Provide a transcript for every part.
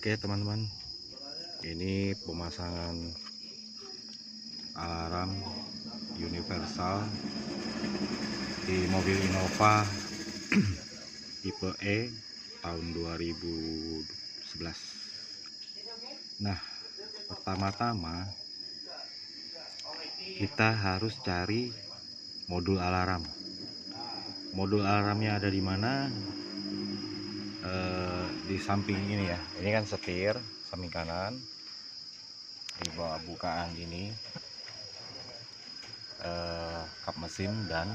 Oke teman-teman, ini pemasangan alarm universal di mobil Innova tipe E tahun 2011. Nah, pertama-tama kita harus cari modul alarm. Modul alarmnya ada di mana? Di samping ini ya. Ini kan setir samping kanan, di bawah bukaan ini kap mesin dan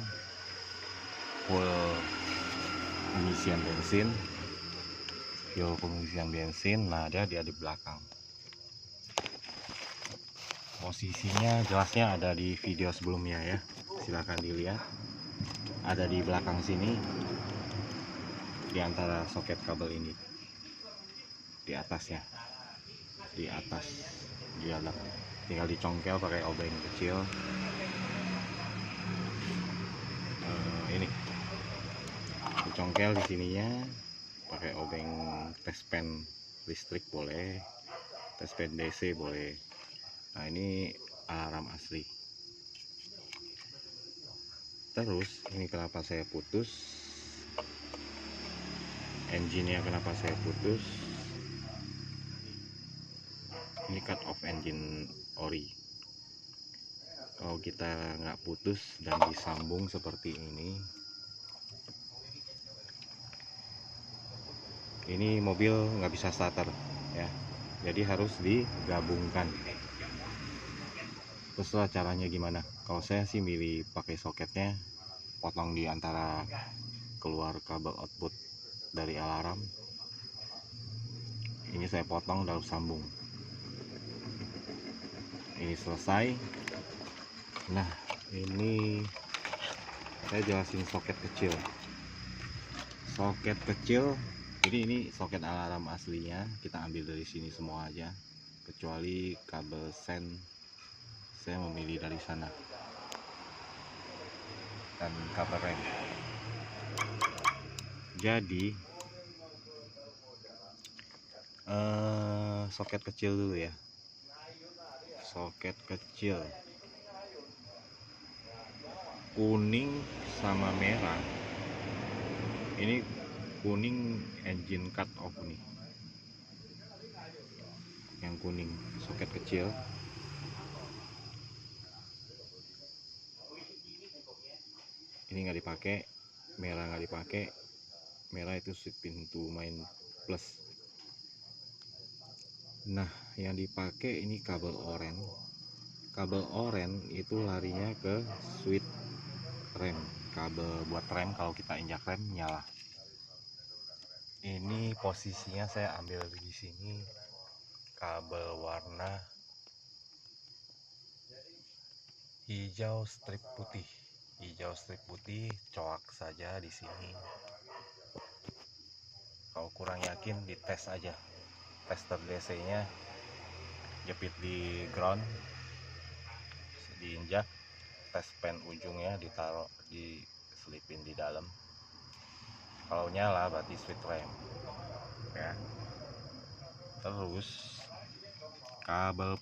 fuel pengisian bensin, Nah, dia di belakang. Posisinya jelasnya ada di video sebelumnya ya, silahkan dilihat. Ada di belakang sini, di antara soket kabel ini, di atasnya, di atas, di dalam. Tinggal dicongkel pakai obeng kecil. Ini dicongkel di sininya pakai obeng tespen listrik boleh, tespen DC boleh. Nah, ini alarm asli. Terus ini kenapa saya putus, engine-nya kenapa saya putus, ini cut off engine ori. Kalau kita nggak putus dan disambung seperti ini mobil nggak bisa starter ya, jadi harus digabungkan. Terserah caranya gimana. Kalau saya sih milih pakai soketnya, potong di antara keluar kabel output dari alarm. Ini saya potong lalu sambung. Ini selesai. Nah, ini saya jelasin soket kecil. Soket kecil, jadi ini soket alarm aslinya, kita ambil dari sini semua aja, kecuali kabel sen saya memilih dari sana, dan kabel rem. Jadi soket kecil dulu ya. Soket kecil kuning sama merah. Ini kuning engine cut off nih, yang kuning soket kecil. Ini nggak dipakai, merah nggak dipakai. Merah itu switch pintu main plus. Nah, yang dipakai ini kabel oren. Kabel oren itu larinya ke switch rem, kabel buat rem. Kalau kita injak rem nyala. Ini posisinya saya ambil di sini, kabel warna hijau strip putih. Hijau strip putih, coak saja di sini. Kalau kurang yakin dites aja, tester DC-nya jepit di ground, diinjak, tes pen ujungnya ditaruh, diselipin di dalam. Kalau nyala berarti switch rem ya. Terus kabel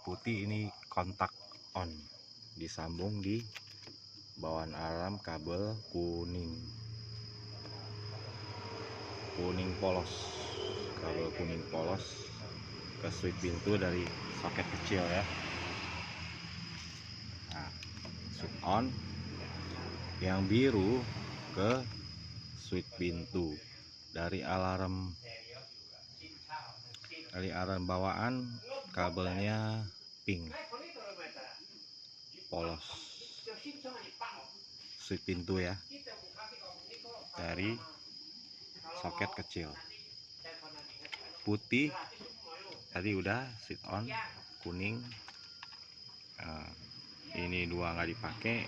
putih ini kontak on, disambung di bawaan alarm kabel kuning polos, kabel kuning polos ke switch pintu dari soket kecil ya. Nah, switch on. Yang biru ke switch pintu dari alarm bawaan, kabelnya pink polos, switch pintu ya, dari soket kecil. Putih tadi udah switch on, kuning. Ini dua nggak dipakai,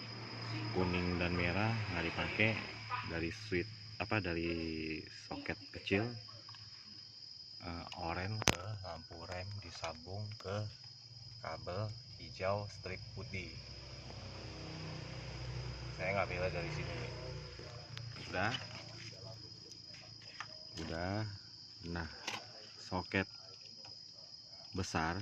kuning dan merah nggak dipakai, dari switch dari soket kecil. Oren ke lampu rem disambung ke kabel hijau strip putih. Saya nggak pilih dari sini. Sudah. udah. Nah, soket besar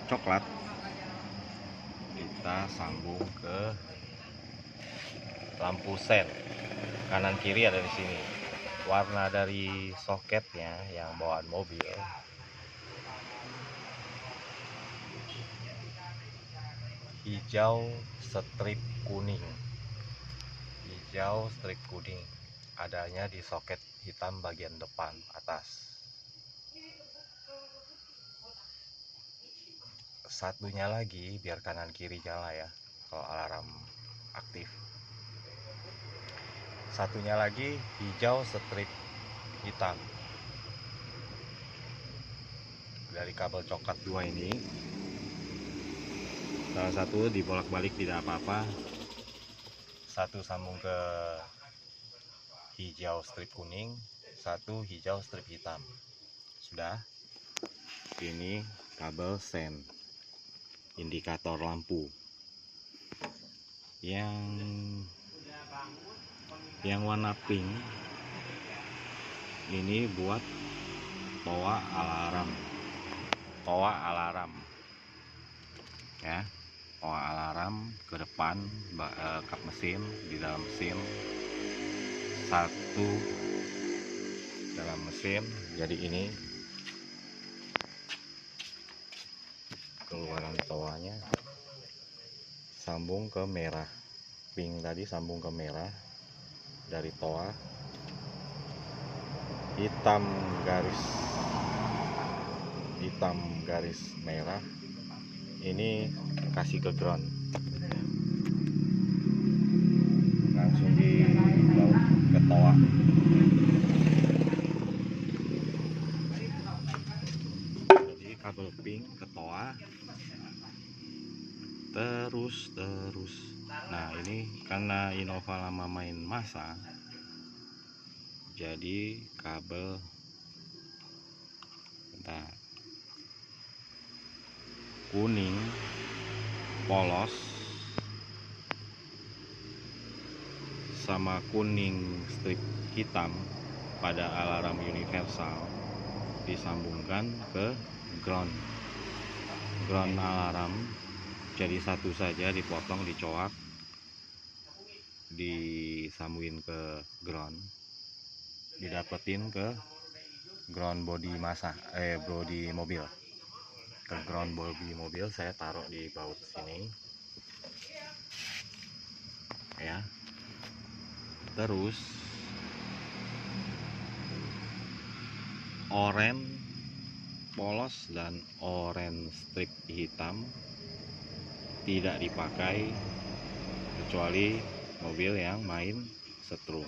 coklat kita sambung ke lampu sen. Kanan kiri ada di sini. Warna dari soketnya yang bawaan mobil hijau strip kuning. Adanya di soket hitam bagian depan atas. Satunya lagi biar kanan kiri nyala ya kalau alarm aktif. Satunya lagi hijau strip hitam. Dari kabel coklat dua ini, salah satu dibolak-balik tidak apa-apa. Satu sambung ke hijau strip kuning, satu hijau strip hitam. Sudah. Ini kabel sen, indikator lampu. Yang warna pink ini buat toa alarm ya. Toa alarm ke depan, kap mesin, di dalam mesin, satu dalam mesin. Jadi ini keluaran toanya sambung ke merah. Pink tadi sambung ke merah dari toa, hitam garis merah ini kasih ke ground, langsung dibaut ke toa. Jadi kabel pink ke toa terus. Nah, ini karena Innova lama main masa, jadi kabel kuning polos sama kuning strip hitam pada alarm universal disambungkan ke ground alarm. Jadi satu saja dipotong, dicoak, disambungin ke ground, didapetin ke ground body mobil. Ke ground body mobil saya taruh di baut sini ya. Terus oranye polos dan oranye strip hitam tidak dipakai kecuali mobil yang main setrum.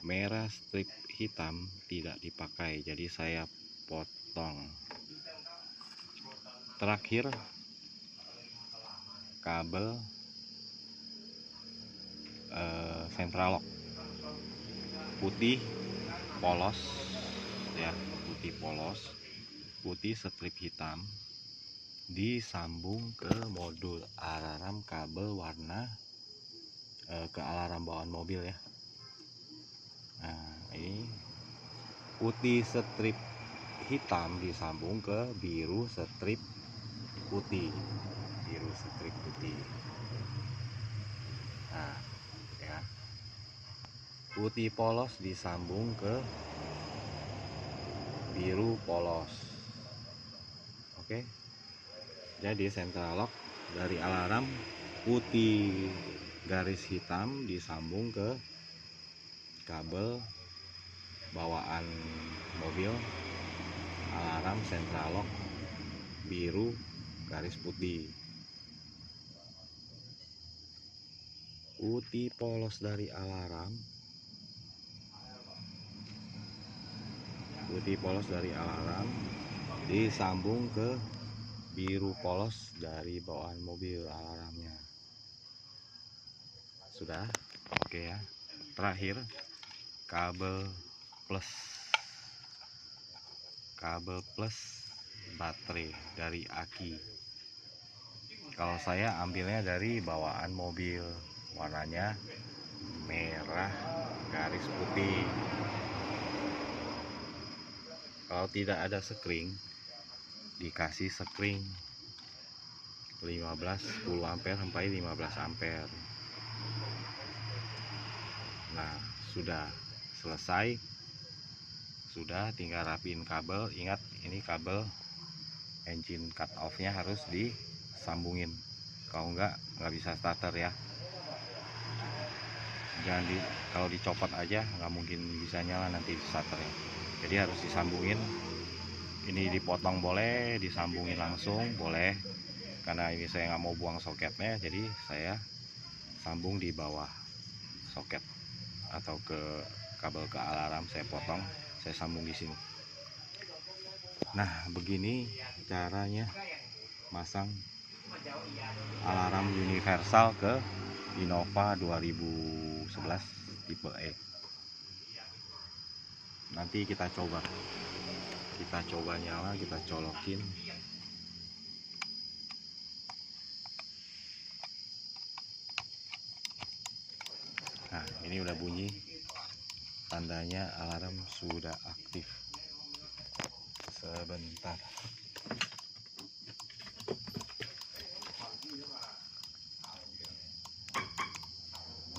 Merah strip hitam tidak dipakai, jadi saya potong. Terakhir kabel central lock putih polos ya, putih strip hitam disambung ke modul alarm kabel warna ke alarm bawaan mobil ya. Nah, ini putih strip hitam disambung ke biru strip putih. Nah, ya. Putih polos disambung ke biru polos. Oke. Jadi central lock dari alarm putih garis hitam disambung ke kabel bawaan mobil alarm central lock biru garis putih. Putih polos dari alarm disambung ke biru polos dari bawaan mobil alarmnya. Sudah. Oke ya. Terakhir kabel plus baterai dari aki. Kalau saya ambilnya dari bawaan mobil, warnanya merah garis putih. Kalau tidak ada sekring, dikasih sekring 10 ampere sampai 15 ampere. Nah, sudah selesai, sudah tinggal rapiin kabel. Ingat, ini kabel engine cut off nya harus disambungin, kalau nggak bisa starter ya. Jangan kalau dicopot aja nggak mungkin bisa nyala nanti starternya, jadi harus disambungin. Ini dipotong boleh, disambungin langsung boleh, karena ini saya nggak mau buang soketnya, jadi saya sambung di bawah soket atau ke kabel ke alarm, saya potong, saya sambung di sini. Nah, begini caranya masang alarm universal ke Innova 2011 tipe E. Nanti kita coba nyala, kita colokin. Nah, ini udah bunyi, tandanya alarm sudah aktif. Sebentar.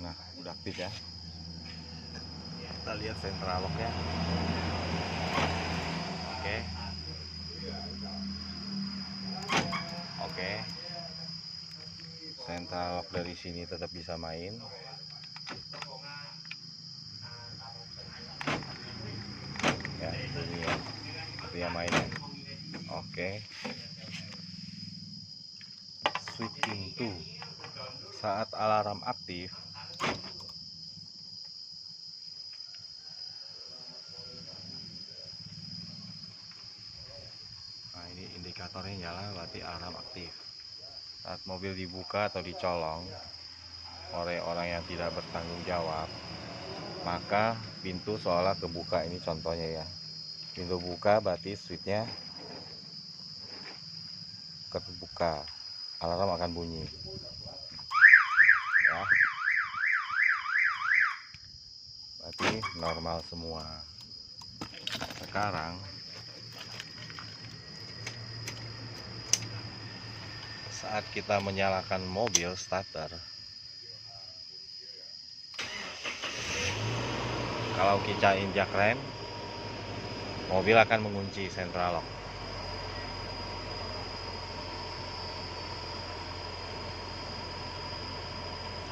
Nah, udah aktif ya. Kita lihat sentral lock-nya. Oke. Sentral lock dari sini tetap bisa main. Ya, bunyi ya. Dia main. Oke. Switching to saat alarm aktif. Nah, ini indikatornya nyala, berarti alarm aktif. Saat mobil dibuka atau dicolong oleh orang yang tidak bertanggung jawab, maka pintu seolah kebuka. Ini contohnya ya, pintu buka berarti switchnya kebuka, alarm akan bunyi ya, berarti normal semua. Sekarang saat kita menyalakan mobil starter, kalau kita injak rem, mobil akan mengunci sentral lock.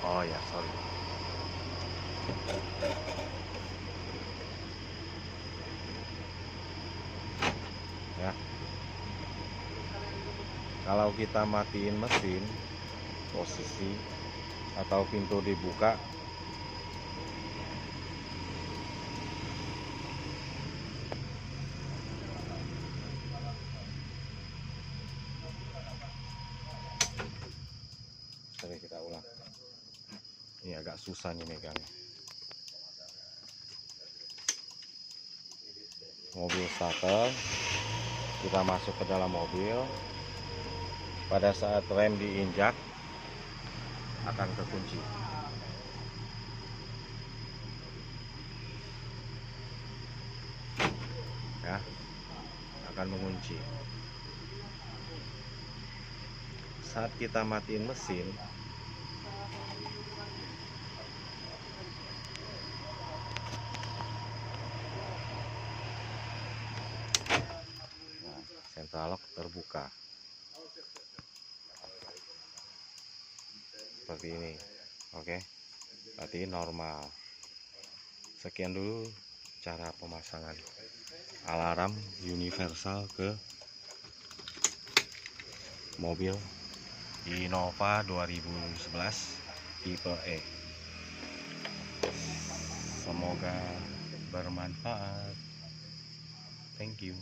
Oh ya, sorry. Ya. Kalau kita matiin mesin, posisi atau pintu dibuka, kita ulang. Ini agak susah nih megangnya. Mobil starter, kita masuk ke dalam mobil. Pada saat rem diinjak akan kekunci. Ya, akan mengunci. Saat kita matiin mesin, nah, sentral lock terbuka seperti ini. Oke, berarti normal. Sekian dulu cara pemasangan alarm universal ke mobil Innova 2011 tipe E. Semoga bermanfaat. Thank you.